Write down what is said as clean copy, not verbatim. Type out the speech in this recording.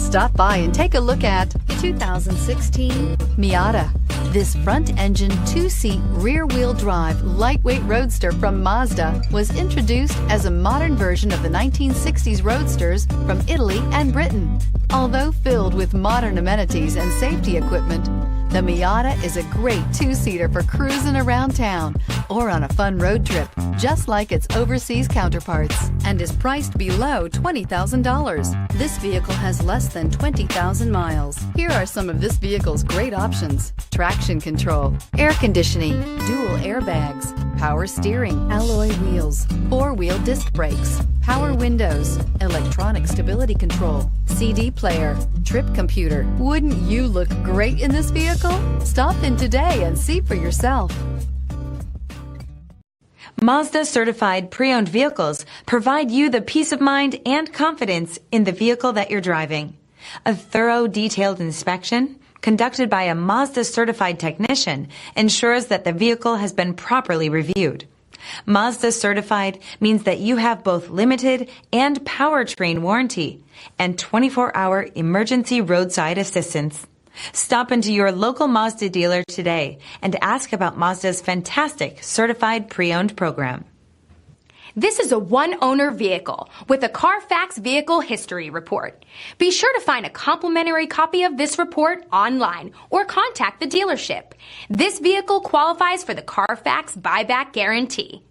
Stop by and take a look at the 2016 Miata. This front-engine, two-seat, rear-wheel drive, lightweight roadster from Mazda was introduced as a modern version of the 1960s roadsters from Italy and Britain. Although filled with modern amenities and safety equipment, the Miata is a great two-seater for cruising around town or on a fun road trip, just like its overseas counterparts, and is priced below $20,000. This vehicle has less than 20,000 miles. Here are some of this vehicle's great options: traction control, air conditioning, dual airbags, power steering, alloy wheels, four-wheel disc brakes, power windows, electronic stability control, CD player, trip computer. Wouldn't you look great in this vehicle? Stop in today and see for yourself. Mazda certified pre-owned vehicles provide you the peace of mind and confidence in the vehicle that you're driving. A thorough, detailed inspection conducted by a Mazda certified technician ensures that the vehicle has been properly reviewed. Mazda certified means that you have both limited and powertrain warranty and 24-hour emergency roadside assistance. Stop into your local Mazda dealer today and ask about Mazda's fantastic certified pre-owned program. This is a one-owner vehicle with a CARFAX Vehicle History Report. Be sure to find a complimentary copy of this report online or contact the dealership. This vehicle qualifies for the CARFAX Buyback Guarantee.